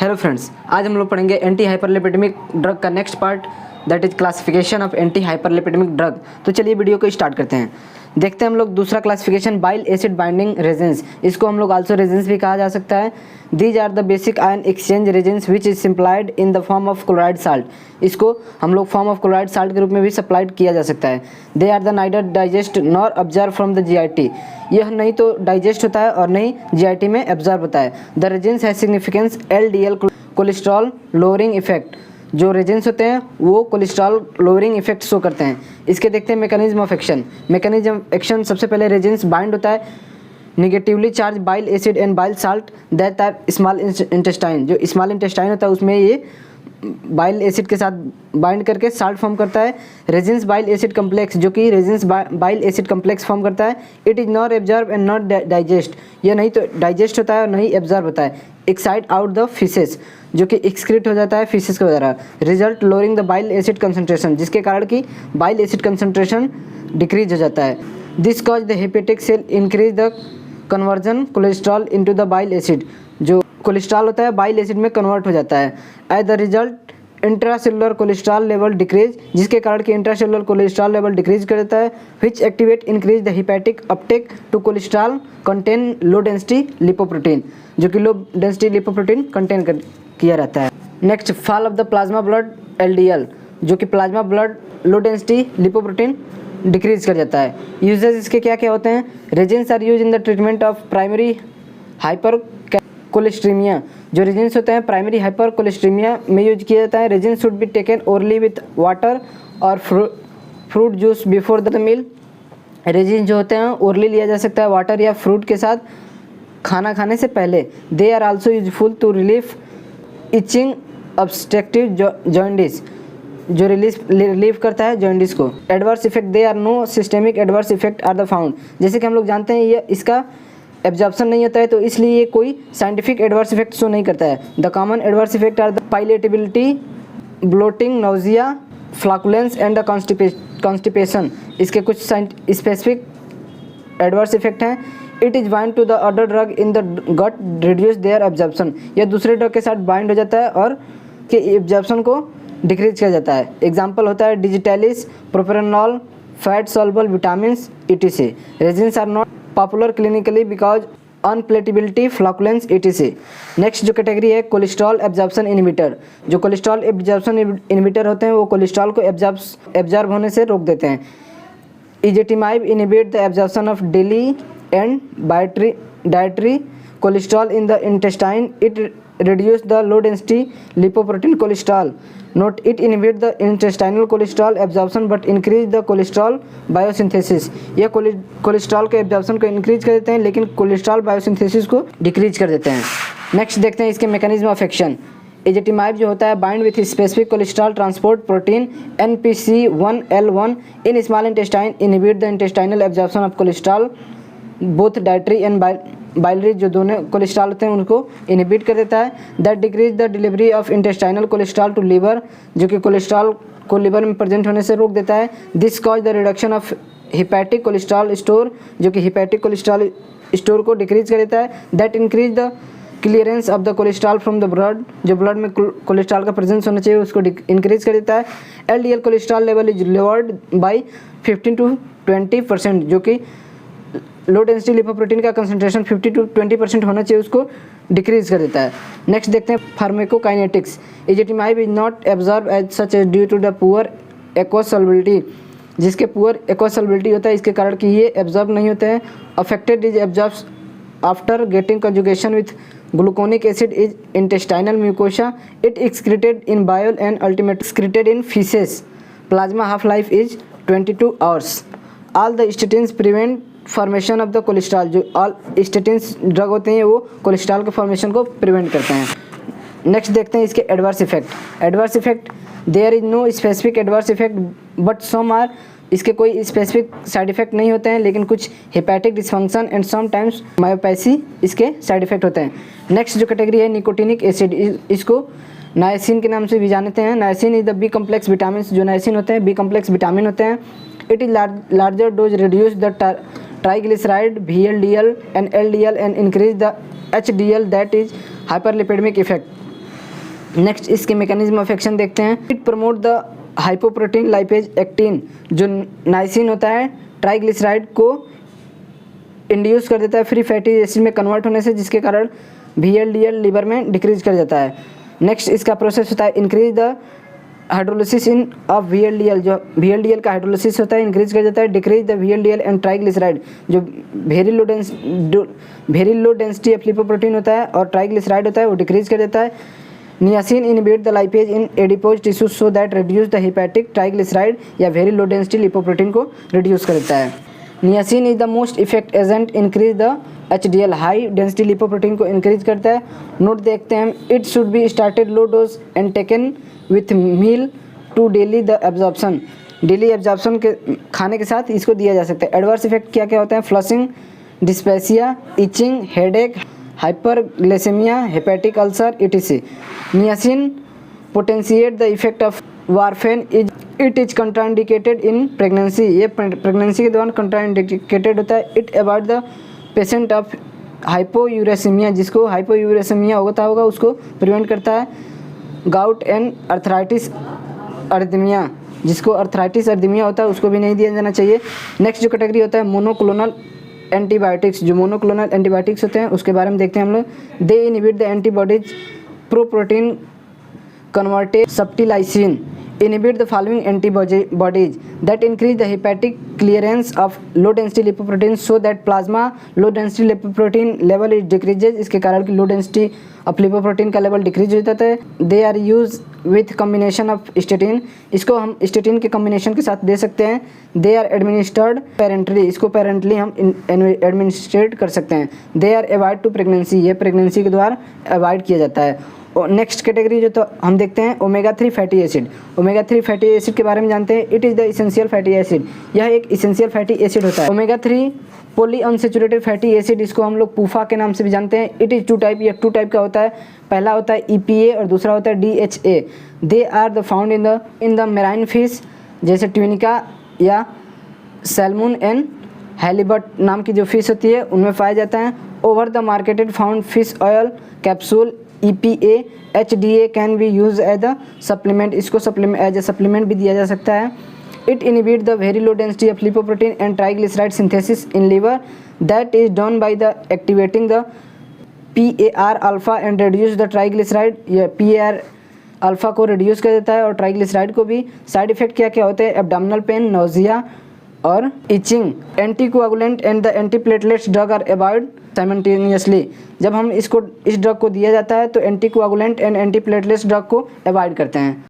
Hello friends, आज हम लोग पढ़ेंगे एंटी हाइपरलिपिडेमिक ड्रग का next part, that is classification of anti hyperlipidemic drug. तो चलिए वीडियो को स्टार्ट करते हैं। देखते हैं हम लोग दूसरा classification, bile acid binding resins. इसको हम लोग आल्सो रेजेंस भी कहा जा सकता है। These are the basic ion exchange resins which is supplied in the form of chloride salt. इसको हम लोग फॉर्म ऑफ क्लोराइड साल्ट के रूप में भी सप्लाइड किया जा सकता है। They are the neither digest nor observe from the GIT. यह नहीं तो डाइजेस्ट होता है और नहीं जीआईटी में एब्जॉर्ब होता है। The resins has significance LDL cholesterol lowering effect. जो रेजेंस होते हैं वो कोलेस्ट्रॉल लोअरिंग इफेक्ट शो करते हैं। इसके देखते हैं mechanism of action. Mechanism action, सबसे पहले रेजेंस बाइंड होता है negatively charge bile acid and bile salt that are small intestine. जो स्मॉल इंटेस्टाइन होता है उसमें ये बाइल एसिड के साथ बाइंड करके साल्ट फॉर्म करता है। रेजेंस बाइल एसिड कम्प्लेक्स, जो कि resins bile acid complex form करता है। It is not absorb and not digest. यह नहीं तो डाइजेस्ट होता है और नहीं एब्जॉर्ब होता है। एक्साइड आउट द फीसेस, जो कि एक्सक्रीट हो जाता है फीसेस के द्वारा। Result lowering the bile acid concentration, जिसके कारण कि बाइल एसिड कंसंट्रेशन डिक्रीज हो जाता है। This cause the hepatic cell increase the conversion cholesterol into the bile acid. जो कोलेस्ट्रॉल होता है बाइल एसिड में कन्वर्ट हो जाता है। As the result intracellular cholesterol level decrease, जिसके कारण कि इंट्रासेलुलर कोलेस्ट्रॉल लेवल डिक्रीज कर देता है। Which activate increase the hepatic uptake to cholesterol content low density lipoprotein, जो कि लो डेंसिटी लिपोप्रोटीन कंटेन किया रहता है। Next, fall of the plasma blood LDL, जो कि plasma blood low density lipoprotein decrease कर जाता है। यूजेस इसके क्या क्या होते हैं? Resins are use in the treatment of primary hyper cholesterolaemia. जो रेजेंस होते हैं प्राइमरी हाइपर कोलेस्ट्रीमिया में यूज किया जाता है। Resins should be taken orally with water और fruit juice before the meal. Resins जो होते हैं ओरली लिया जा सकता है वाटर या फ्रूट के साथ खाना खाने से पहले। They are also useful to relief itching obstructive jaundice, जो रिलीव करता है जॉइंडिस को। Adverse effect, they are no systemic adverse effect are the found. जैसे कि हम लोग जानते हैं ये इसका एब्जॉर्प्शन नहीं होता है, तो इसलिए ये कोई साइंटिफिक एडवर्स इफेक्ट शो नहीं करता है। The common adverse effect are the palatability, bloating, nausea, flatulence and the constipation. इसके कुछ स्पेसिफिक एडवर्स इफेक्ट हैं। It is bind to the other drug in the gut, reduce their absorption. यह दूसरे drug के साथ बाइंड हो जाता है और के एब्जॉर्प्शन को डिक्रीज किया जाता है। एग्जाम्पल होता है digitalis, propranolol, fat soluble vitamins etc. Resins are not popular clinically because unpalatability, flatulence etc. Next जो कैटेगरी है कोलेस्ट्रॉल एब्जॉर्प्शन इनहिबिटर। जो कोलेस्ट्रॉल एब्जॉर्प्शन इनहिबिटर होते हैं वो कोलेस्ट्रॉल को एब्जॉर्ब होने से रोक देते हैं। Ezetimibe inhibit the absorption of daily and dietary cholesterol in the intestine. It reduce the low density lipoprotein cholesterol. Note, it inhibit the intestinal cholesterol absorption but increase the cholesterol biosynthesis. यह cholesterol के absorption को increase कर देते हैं लेकिन cholesterol biosynthesis को decrease कर देते हैं। नेक्स्ट देखते हैं इसके मैकेनिज्म ऑफ एक्शन। एजेटिमाइब जो होता है bind with specific cholesterol transport protein NPC1L1 in small intestine, inhibit the intestinal absorption of cholesterol both dietary and biliary, जो दोनों कोलेस्ट्रॉल होते हैं उनको इनहिबिट कर देता है। That decrease the delivery of intestinal cholesterol to liver, जो कि कोलेस्ट्रॉल को लिवर में प्रेजेंट होने से रोक देता है। This cause the reduction of hepatic cholesterol store, जो कि हिपैटिक कोलेस्ट्रॉल स्टोर को डिक्रीज कर देता है। That increase the clearance of the cholesterol from the blood, जो ब्लड में कोलेस्ट्रॉल का प्रेजेंस होना चाहिए उसको इंक्रीज कर देता है। LDL cholesterol level is lowered by 15 to 20%, जो कि लो डेंसिटी लिपोप्रोटीन का कंसंट्रेशन 50 to 20% होना चाहिए उसको डिक्रीज कर देता है। नेक्स्ट देखते हैं pharmacokinetics. Ezetimibe is not absorb as such due to the poor aqueous solubility, जिसके पुअर एक्वस सॉल्युबिलिटी होता है इसके कारण कि ये एब्जॉर्ब नहीं होते हैं। Affected is absorb after getting conjugation with gluconic acid is intestinal mucosa. It excreted in bowel and ultimate excreted in faeces. Plasma half life is 22 hours. All the statins prevent formation of the cholesterol. जो all statins drug होते हैं वो cholesterol के formation को prevent करते हैं। Next देखते हैं इसके adverse effect. Adverse effect, there is no specific adverse effect but some are. इसके कोई स्पेसिफिक साइड इफेक्ट नहीं होते हैं लेकिन कुछ hepatic dysfunction and sometimes myopathy इसके साइड इफेक्ट होते हैं। नेक्स्ट जो कैटेगरी है निकोटिनिक एसिड, इसको नाइसिन के नाम से भी जानते हैं। Niacin is the B complex vitamin. जो नाइसिन होते हैं बी कम्प्लेक्स विटामिन होते हैं। It is larger dose reduce the triglyceride, VLDL and LDL and increase the HDL, that is hyperlipidemic effect. Next इसके मैकेनिज्म ऑफ एक्शन देखते हैं। It promote the hypoprotein lipase action, जो niacin होता है triglyceride को induce कर देता है फ्री फैटी एसिड में कन्वर्ट होने से, जिसके कारण VLDL लीवर में डिक्रीज कर जाता है। नेक्स्ट इसका प्रोसेस होता है increase the hydrolysis in of VLDL, जो VLDL का हाइड्रोलिसिस होता है इंक्रीज कर जाता है। Decrease the VLDL and triglyceride, जो very low density of lipoprotein होता है और ट्राइग्लिसराइड होता है वो डिक्रीज कर देता है। Niacin inhibit the lipase in adipose tissue so that reduce the hepatic triglyceride या वेरी लो डेंसिटी लिपोप्रोटीन को रिड्यूस कर देता है। Niacin is the most effect agent increase the HDL, high density lipoprotein को increase करता है। Note देखते हैं, it should be started low dose and taken with meal to delay the absorption, delay absorption के खाने के साथ इसको दिया जा सकता है। एडवर्स इफेक्ट क्या क्या होते हैं? Flushing, dyspepsia, itching, headache, hyperglycaemia, hepatic ulcer, etc. Niacin potentiate the effect of warfarin, it is contraindicated in pregnancy, ये प्रेगनेंसी के दौरान कंट्राइंडिकेटेड होता है। It avoid the patient of hypouricaemia, जिसको हाइपोयूरेसिमिया होगा उसको प्रिवेंट करता है। गाउट एंड अर्थराइटिस अर्दमिया, जिसको अर्थराइटिस अर्दमिया होता है उसको भी नहीं दिया जाना चाहिए। नेक्स्ट जो कैटेगरी होता है मोनोक्लोनल एंटीबायोटिक्स, जो मोनोक्लोनल एंटीबायोटिक्स होते हैं उसके बारे में देखते हैं हम लोग। They inhibit the antibodies proprotein converted subtilisin, inhibit the following antibodies that increase the hepatic clearance of low density lipoprotein so that plasma low density lipoprotein level is decreases, इसके कारण कि low density of lipoprotein का level decrease हो जाता है। they are used with combination of statin, इसको हम statin के combination के साथ दे सकते हैं। they are administered parentally, इसको parentally हम administrate कर सकते हैं। they are avoid to pregnancy, ये pregnancy के द्वारा अवॉइड किया जाता है। और नेक्स्ट कैटेगरी जो तो हम देखते हैं omega 3 fatty acid. Omega 3 fatty acid के बारे में जानते हैं। It is the essential fatty acid, यह एक इसेंशियल फैटी एसिड होता है। Omega 3 poly unsaturated fatty acid, इसको हम लोग पूफा के नाम से भी जानते हैं। इट इज़ 2 टाइप, यह 2 टाइप का होता है। पहला होता है EPA और दूसरा होता है DHA। They are the found in the marine fish, जैसे ट्यूनिका या सैल्मन एंड हैलीबट नाम की जो फिश होती है उनमें पाया जाता है। Over the marketed found fish oil capsule EPA HDA can be use as a supplement, इसको एज ए सप्लीमेंट भी दिया जा सकता है। It inhibit the very low density of lipoprotein and triglyceride synthesis in liver, that is done by the activating the PAR alpha and reduce the triglyceride, यह PAR alpha को reduce कर देता है और ट्राइग्लिसराइड को भी। साइड इफेक्ट क्या क्या होते हैं? एब्डोमिनल पेन, नोजिया और itching. Anticoagulant and the antiplatelets drug are avoid simultaneously, जब हम इस ड्रग को दिया जाता है तो एंटीकोआगुलेंट एंड एंटीप्लेटलेट्स ड्रग को अवॉइड करते हैं।